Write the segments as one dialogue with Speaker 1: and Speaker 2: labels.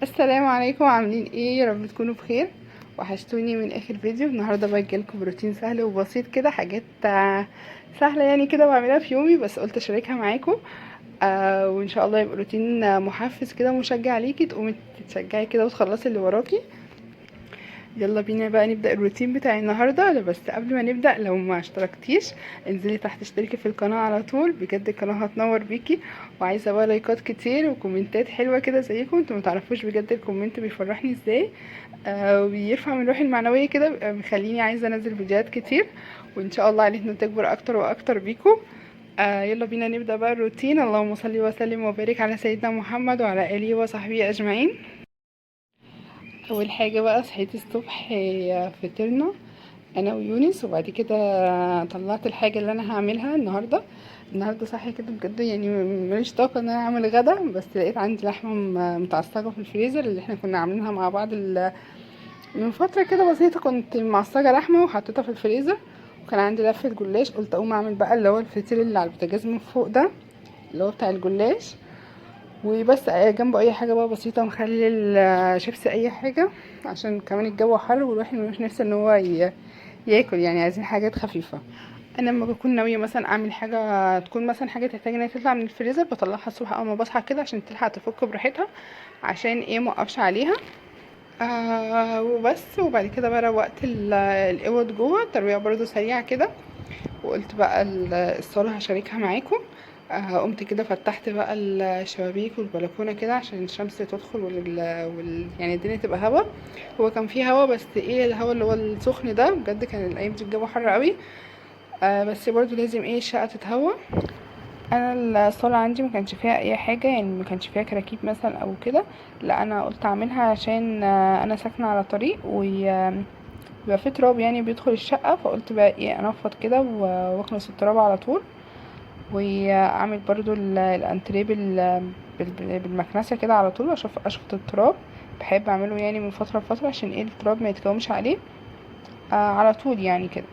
Speaker 1: السلام عليكم، عاملين ايه؟ يا رب تكونوا بخير. وحشتوني من اخر فيديو. النهارده باجي لكم بروتين سهل وبسيط كده، حاجات سهله يعني كده بعملها في يومي، بس قلت اشاركها معاكم. وان شاء الله يبقى روتين محفز كده مشجع ليكي تقومي تتشجعي كده وتخلصي اللي وراكي. يلا بينا بقى نبدأ الروتين بتاع النهاردة. بس قبل ما نبدأ، لو ما اشتركتيش انزلي تحت اشتركي في القناة على طول، بجد القناة هتنور بيكي. وعايزة بقى لايكات كتير وكومنتات حلوة كده زيكم، انتوا متعرفوش بجد الكومنت بيفرحني ازاي. وبيرفع من روحي المعنوية كده، بيبقى مخليني عايزة انزل فيديوهات كتير، وان شاء الله علينا تكبر اكتر واكتر بيكم. يلا بينا نبدأ بقى الروتين. اللهم صل وسلم وبارك على سيدنا محمد وعلى آله وصحبه أجمعين. اول حاجه بقى صحيت الصبح، فطرنا انا ويونس، وبعد كده طلعت الحاجه اللي انا هعملها النهارده صاحيه كده بجد، يعني ماليش طاقه ان انا اعمل غدا، بس لقيت عندي لحمه متعصجه في الفريزر اللي احنا كنا عاملينها مع بعض من فتره كده بسيطه. كنت معصجه لحمه وحطيتها في الفريزر، وكان عندي لفه جلاش، قلت اقوم اعمل بقى اللي هو الفطير اللي على البوتاجاز من فوق ده، اللي هو بتاع الجلاش. وبس جنبه اي حاجه بقى بسيطه، مخلل شيبسي اي حاجه، عشان كمان الجو حر والواحد مش نفسه ان هو ياكل، يعني عايزين حاجات خفيفه. انا لما بكون ناويه مثلا اعمل حاجه تكون مثلا حاجه تحتاج انها تطلع من الفريزر، بطلعها الصبح اول ما بصحى كده عشان تلحق تفك براحتها، عشان ايه موقفش عليها. وبس. وبعد كده بقى روقت الاوض جوه ترويقه برضو سريعه كده، وقلت بقى الصالة هشاركها معاكم. قمت كده فتحت بقى الشبابيك والبلكونة كده عشان الشمس تدخل يعني الدنيا تبقى هوا. هو كان فيه هوا، بس ايه الهوا اللي هو السخن ده، بجد كان الايام دي الجو حر قوي. بس برضو لازم ايه الشقة تتهوى. انا الصالة عندي ما كانش فيها اي حاجة، يعني ما كانش فيها كراكيب مثلا او كده. لا، انا قلت اعملها عشان انا ساكنة على طريق بيبقى فيه تراب يعني بيدخل الشقة، فقلت بقى ايه انفض كده واكنس التراب على طول، واعمل برضو الانتريه بالمكنسة كده على طول، اشفط التراب. بحب اعمله يعني من فترة لفترة عشان ايه التراب ما يتكومش عليه على طول يعني كده.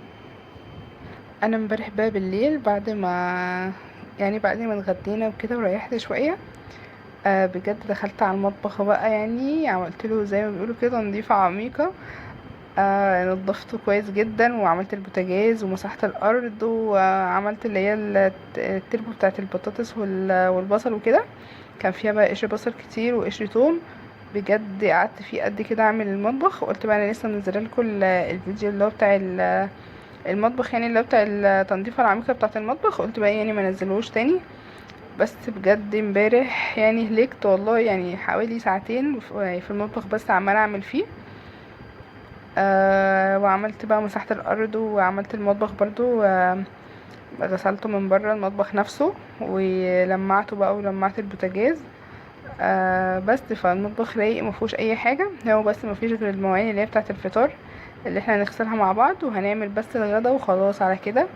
Speaker 1: انا امبارح بقى بالليل بعد ما اتغدينا وكده وريحت شوية، بجد دخلت على المطبخ بقى، يعني عملت له زي ما بيقولوا كده نظيفة عميقة. نضفته كويس جدا، وعملت البوتاجاز ومسحت الارض، وعملت اللي هي التربو بتاعه البطاطس والبصل وكده. كان فيها بقى قشر بصل كتير وقشر توم. بجد قعدت فيه قد كده اعمل المطبخ، وقلت بقى انا لسه منزله لكم الفيديو اللي هو بتاع المطبخ، يعني اللي هو بتاع التنظيفه العميقه بتاعه المطبخ، قلت بقى يعني ما نزلهوش تاني. بس بجد امبارح يعني هلكت والله، يعني حوالي ساعتين في المطبخ بس عماله اعمل فيه. وعملت بقى مسحت الارض وعملت المطبخ برضو، غسلته من بره المطبخ نفسه، ولمعته بقى ولمعت البوتاجاز. بس فالمطبخ رايق مفيهوش اي حاجه، هو بس مفيش غير المواعين اللي هي بتاعه الفطار اللي احنا هنغسلها مع بعض، وهنعمل بس الغدا وخلاص على كده.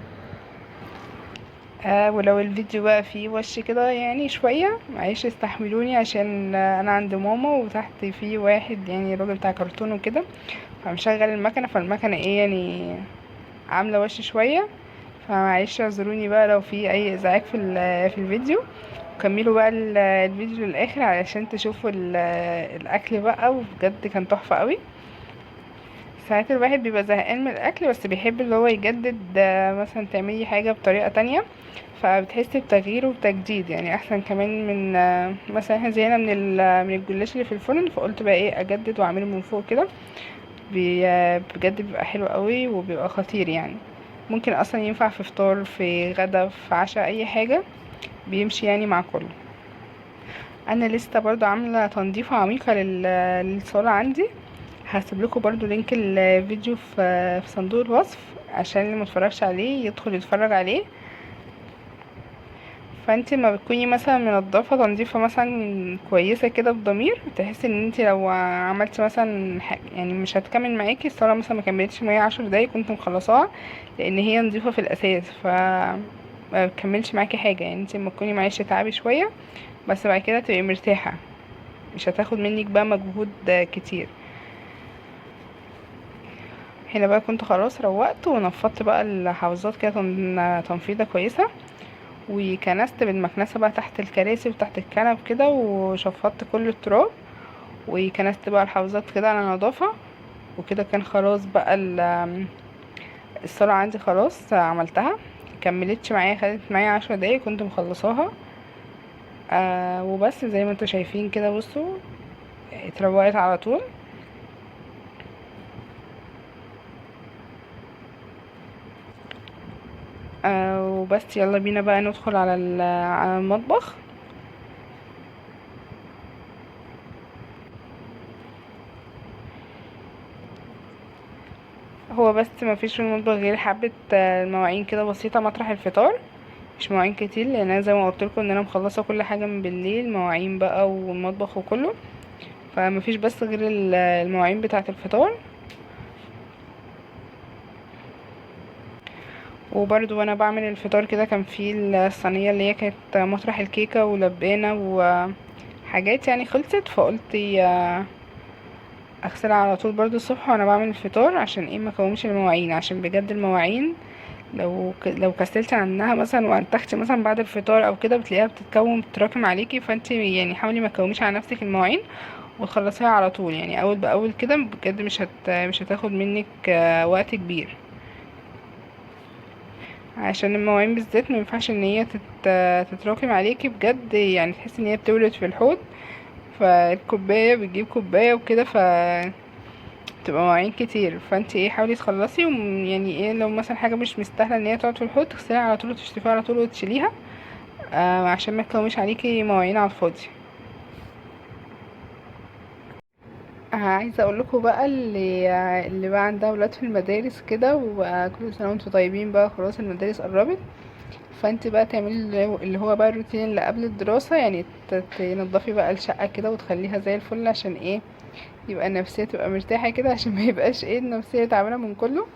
Speaker 1: ولو الفيديو بقى فيه وش كده يعني شويه، معلش استحملوني، عشان انا عند ماما وتحت في واحد يعني راجل بتاع كرتون وكده، فمشغل المكنه، فالمكنه ايه يعني عامله وش شويه، فمعلش اعذروني بقى لو في اي ازعاج في الفيديو. كملوا بقى الفيديو للاخر علشان تشوفوا الاكل بقى، وبجد كان تحفه قوي. ساعات الواحد بيبقى زهقان من الاكل، بس بيحب اللي هو يجدد، مثلا تعملي حاجه بطريقه تانية، فبتحسي بتغيير وتجديد، يعني احسن كمان من مثلا احنا زهقنا من الجلاش اللي في الفرن، فقلت بقى ايه اجدد واعمله من فوق كده. بجد بيبقى حلو قوي وبيبقى خطير يعني. ممكن اصلا ينفع في فطار، في غدا، في عشاء، اي حاجه بيمشي يعني مع كله. انا لسه برضو عامله تنظيفه عميقه للصاله عندي. هسيب لكم برضو لينك الفيديو في صندوق الوصف، عشان اللي متفرجش عليه يدخل يتفرج عليه. فانت ما بتكوني مثلا منضفه تنظيفه مثلا كويسه كده بضمير، تحسي ان انت لو عملتي مثلا يعني مش هتكمل معاكي الصلاه، مثلا ما كملتش معايا 10 دقايق كنت مخلصاها، لان هي نظيفه في الاساس، ما بتكملش معاكي حاجه، يعني انت لما تكوني معلش تعبي شويه، بس بعد كده تبقي مرتاحه، مش هتاخد منك بقى مجهود كتير. هنا بقى كنت خلاص روقت ونفضت بقى الحوضات كده تنفيضه كويسه، وكنست بالمكنسه بقى تحت الكراسي وتحت الكنب كده، وشفطت كل التراب، وكنست بقى الحوضات كده على نظافة. وكده كان خلاص بقى الصلاة عندي خلاص عملتها. كملتش معايا، خدت معايا 10 دقايق كنت مخلصاها. وبس زي ما انتوا شايفين كده، بصوا اتروقت على طول. وبس يلا بينا بقى ندخل على على المطبخ. هو بس ما فيش في المطبخ غير حبة مواعين كده بسيطة مطرح الفطار، مش مواعين كتير، لان انا زي ما قلت لكم ان انا مخلصه كل حاجه من بالليل، مواعين بقى والمطبخ وكله. فما فيش بس غير المواعين بتاعه الفطار. وبرضو وانا بعمل الفطار كده كان في الصينيه اللي هي كانت مطرح الكيكه ولبانه وحاجات يعني خلصت، فقلت اغسلها على طول برضو الصبح وانا بعمل الفطار، عشان ايه ما اكومش المواعين، عشان بجد المواعين لو كسلتي عنها مثلا وانتختي مثلا بعد الفطار او كده بتلاقيها بتتكوم بتتراكم عليكي. فانت يعني حاولي ما تكوميش على نفسك المواعين وتخلصيها على طول، يعني اول باول كده بجد مش هتاخد منك وقت كبير. عشان المواعين بالذات ما ينفعش ان هي تتراكم عليكي بجد، يعني تحسي ان هي بتولد في الحوض، فالكوبايه بتجيب كوبايه وكده، تبقى مواعين كتير. فانت ايه حاولي تخلصي يعني ايه لو مثلا حاجه مش مستاهله ان هي تقعد في الحوض تغسليها على طول وتشطفيها على طول وتشيليها، عشان ما تكوميش عليكي مواعين على الفاضي. عايزه اقول لكم بقى اللي بقى عندها ولاد في المدارس كده، وكل سنه وانتم طيبين بقى، خلاص المدارس قربت. فانت بقى تعملي اللي هو بقى الروتين اللي قبل الدراسه، يعني تنضفي بقى الشقه كده وتخليها زي الفل، عشان ايه يبقى النفسيه تبقى مرتاحه كده، عشان ما يبقاش ايه النفسيه تعبانه من كله.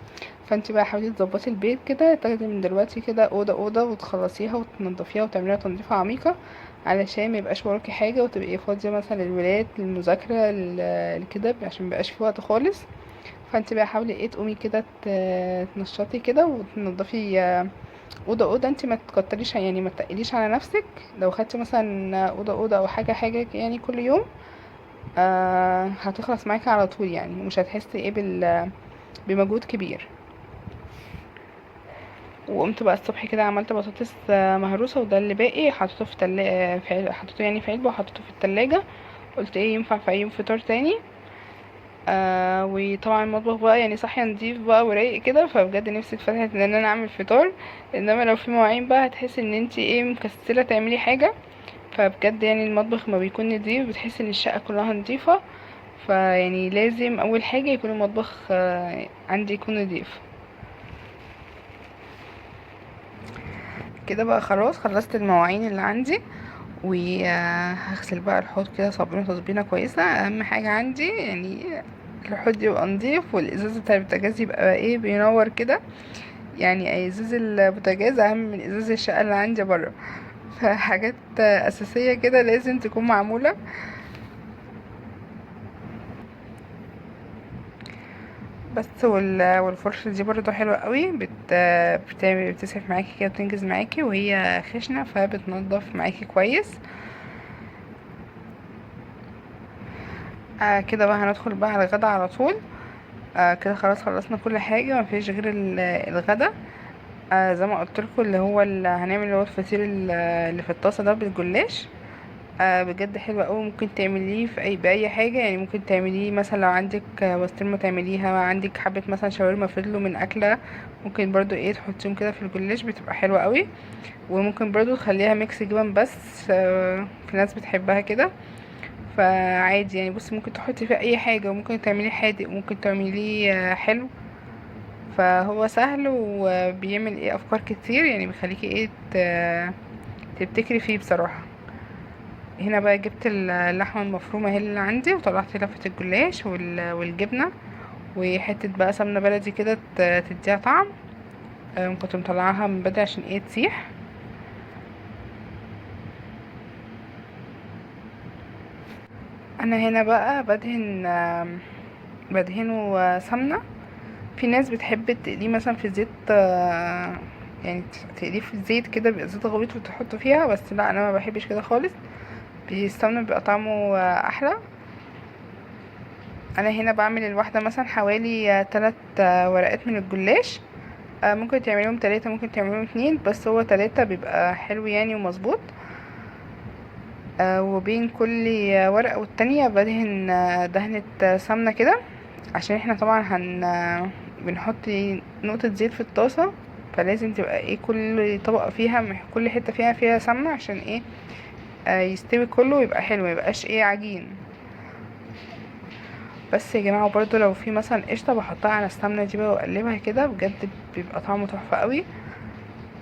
Speaker 1: فانت بقى حاولي تظبطي البيت كده، تاخدي من دلوقتي كده اوضه اوضه وتخلصيها وتنضفيها وتعمليها تنظيفه عميقه، علشان ما يبقاش وراكي حاجه وتبقي فاضيه مثلا للولاد للمذاكره لكده، عشان مبقاش في وقت خالص. فانت بقى حاولي ايه تقومي كده تنشطي كده وتنضفي اوضه اوضه. انت ما تكتريش يعني ما تقليش على نفسك، لو خدتي مثلا اوضه اوضه او حاجه يعني كل يوم هتخلص معاكي على طول يعني، ومش هتحسي ايه بمجهود كبير. وقمت بقى الصبح كده عملت بطاطس مهروسه، وده اللي باقي حطيته في حطيته يعني في علبه وحطيته في التلاجة. قلت ايه ينفع في اي يوم فطار تاني. وطبعا المطبخ بقى يعني صحي نضيف بقى ورايق كده، فبجد نفسي اتفتحت ان انا اعمل فطار. انما لو في مواعين بقى هتحسي ان انتي ايه مكسله تعملي حاجه. فبجد يعني المطبخ ما بيكون نضيف بتحسي ان الشقه كلها نضيفه. فيعني لازم اول حاجه يكون المطبخ عندي يكون نضيف. كده بقى خلاص خلصت المواعين اللي عندي، وهغسل بقى الحوض كده صابونه تظبينه كويسه. اهم حاجه عندي يعني الحوض يبقى نضيف، والازاز بتاع البوتاجاز يبقى ايه بينور كده، يعني ازاز البوتاجاز اهم من ازاز الشقه اللي عندي بره. فحاجات اساسيه كده لازم تكون معموله. بس والفرشه دي برضو حلوه قوي، بتسعف معاكي كده بتنجز معاكي، وهي خشنه فبتنضف معاكي كويس. كده بقى هندخل بقى على الغدا على طول. كده خلاص خلصنا كل حاجه، مفيش غير الغدا. زي ما قلت لكم اللي هو هنعمل اللي هو الفطير اللي في الطاسه ده بالجلاش. بجد حلو قوي، ممكن تعمليه في باي حاجه، يعني ممكن تعمليه مثلا لو عندك بسطرمه تعمليه، عندك حبه مثلا شاورما فضلوا من اكله، ممكن برضو ايه تحطيهم كده في الجلاش بتبقى حلوه قوي. وممكن برضو تخليها ميكس جبن، بس في ناس بتحبها كده. فعادي يعني، بصي ممكن تحطي فيه اي حاجه، وممكن تعمليه حادق وممكن تعمليه حلو. فهو سهل وبيعمل ايه افكار كتير، يعني بيخليكي ايه تبتكري فيه بصراحه. هنا بقى جبت اللحمه المفرومه هي اللي عندي، وطلعت لفه الجلاش والجبنه، وحته بقى سمنه بلدي كده تديها طعم. كنت مطلعاها من بدري عشان ايه تسيح. انا هنا بقى بدهنه سمنه. في ناس بتحب تقليه مثلا في زيت، يعني تقليه في الزيت كده بيبقى زيت غويط وتحطه فيها، بس لا انا ما بحبش كده خالص. السمنه بيبقى طعمه احلى. انا هنا بعمل الواحده مثلا حوالي 3 ورقات من الجلاش. ممكن تعمليهم 3، ممكن تعمليهم 2، بس هو 3 بيبقى حلو يعني ومظبوط. وبين كل ورقه والتانية بدهن دهنه سمنه كده، عشان احنا طبعا بنحط نقطه زيت في الطاسه، فلازم تبقى ايه كل طبقه فيها كل حته فيها سمنه، عشان ايه يستوي كله ويبقى حلو، ميبقاش ايه عجين. بس يا جماعه برضو لو في مثلا قشطه بحطها على السمنه دي بقى واقلبها كده، بجد بيبقى طعمه تحفه قوي.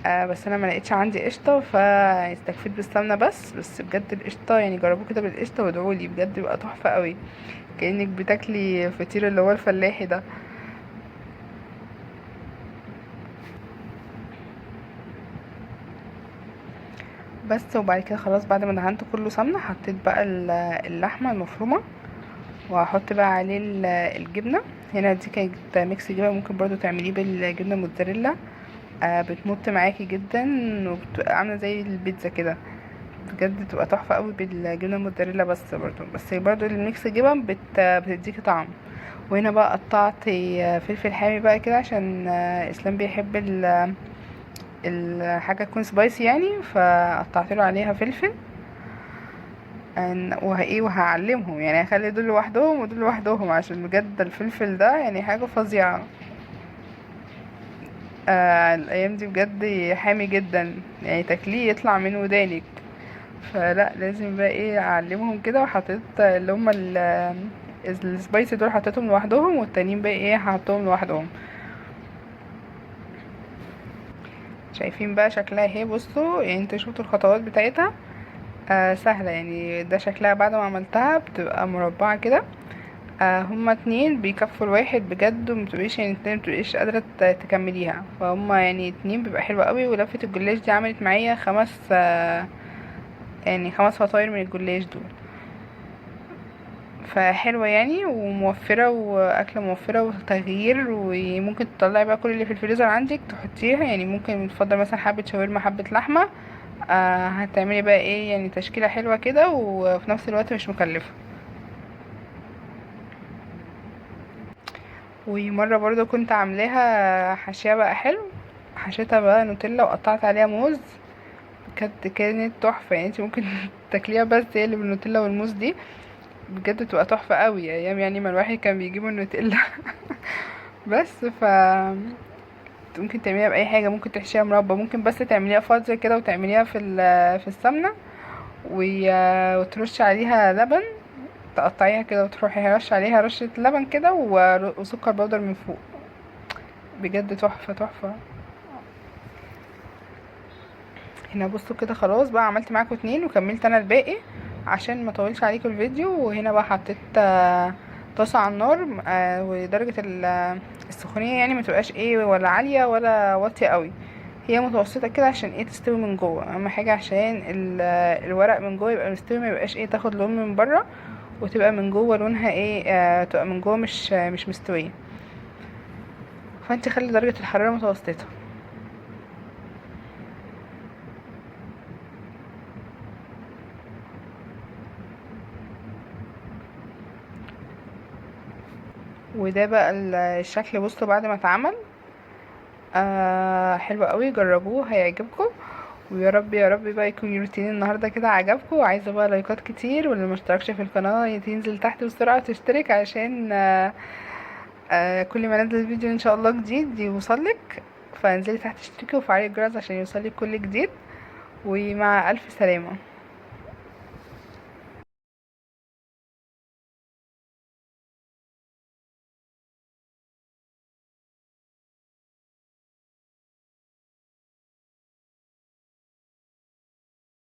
Speaker 1: بس انا ما لقيتش عندي قشطه فاستكفيت بالسمنه بس بجد القشطه يعني جربوه كده بالقشطه وادعولي، بجد بيبقى تحفه قوي، كانك بتاكلي فطير اللي هو الفلاحي ده. بس وبعد كده خلاص، بعد ما دهنت كله سمنه، حطيت بقى اللحمه المفرومه، وهحط بقى عليه الجبنه. هنا دي كانت ميكس جبنه، ممكن برضو تعمليه بالجبنه موتزاريلا. بتمط معاكي جدا، وبتبقى عامله زي البيتزا كده، بجد بتبقى تحفه قوي بالجبنه الموتزاريلا. بس برضو الميكس جبن بتديكي طعم. وهنا بقى قطعت فلفل حامي بقى كده، عشان اسلام بيحب الحاجه تكون سبايسي يعني، فقطعت له عليها فلفل. وهعلمهم يعني، هخلي دول لوحدهم ودول لوحدهم، عشان بجد الفلفل ده يعني حاجه فظيعه. الايام دي بجد حامي جدا، يعني تاكليه يطلع من ودانك. فلا لازم بقى ايه اعلمهم كده، وحطيت اللي هما السبايسي دول حطيتهم لوحدهم، والتانيين بقى ايه هحطهم لوحدهم. شايفين بقى شكلها اهي، بصوا يعني انتوا شفتوا الخطوات بتاعتها. سهلة يعني، ده شكلها بعد ما عملتها بتبقى مربعة كده. هما 2 بيكفوا الواحد بجد، ومتبقيش يعني 2 متبقيش قادرة تكمليها، فهما يعني 2 بيبقى حلو قوي. ولفة الجلاش دي عملت معايا 5 يعني 5 فطاير من الجلاش دول، فحلوة يعني وموفرة، وأكلة موفرة وتغيير. وممكن تطلعي بقى كل اللي في الفريزر عندك تحطيها، يعني ممكن تفضل مثلا حبة شاورما حبة لحمة. هتعملي بقى ايه يعني تشكيلة حلوة كده، وفي نفس الوقت مش مكلفة. ومرة برضو كنت عاملاها حشيها بقى حلو، حشيتها بقى نوتيلا وقطعت عليها موز. كانت تحفة يعني، انت ممكن تاكليها بس هي اللي بالنوتيلا والموز دي، بجد تبقى تحفة قوي. ايام يعني ما الواحد كان بيجيب النوتيلا بس ممكن تعمليها باي حاجه، ممكن تحشيها مربى، ممكن بس تعمليها فاضيه كده وتعمليها في السمنه، وترشي عليها لبن، تقطعيها كده وتروحي رش عليها رشه لبن كده وسكر بودر من فوق، بجد تحفه تحفه. هنا بصوا كده خلاص بقى، عملت معاكم 2 وكملت انا الباقي عشان ما اطولش عليكم الفيديو. وهنا بقى حطيت طاسه على النار، ودرجه السخونيه يعني ما تبقاش ايه ولا عاليه ولا واطيه قوي، هي متوسطه كده، عشان ايه تستوي من جوه. اهم حاجه عشان الورق من جوه يبقى مستوي، ما يبقاش ايه تاخد لون من بره وتبقى من جوه لونها ايه، تبقى من جوه مش مستويه. فانت خلي درجه الحراره متوسطه. وده بقى الشكل، بصوا بعد ما اتعمل حلو قوي، جربوه هيعجبكم. ويا رب يا رب بقى يكون روتين النهارده كده عجبكم، وعايزه بقى لايكات كتير، واللي مشتركش في القناه ينزل تحت بسرعه تشترك، عشان كل ما انزل فيديو ان شاء الله جديد يوصلك. فانزلي تحت اشتركي وفعلي الجرس عشان يوصلك كل جديد. ومع الف سلامه.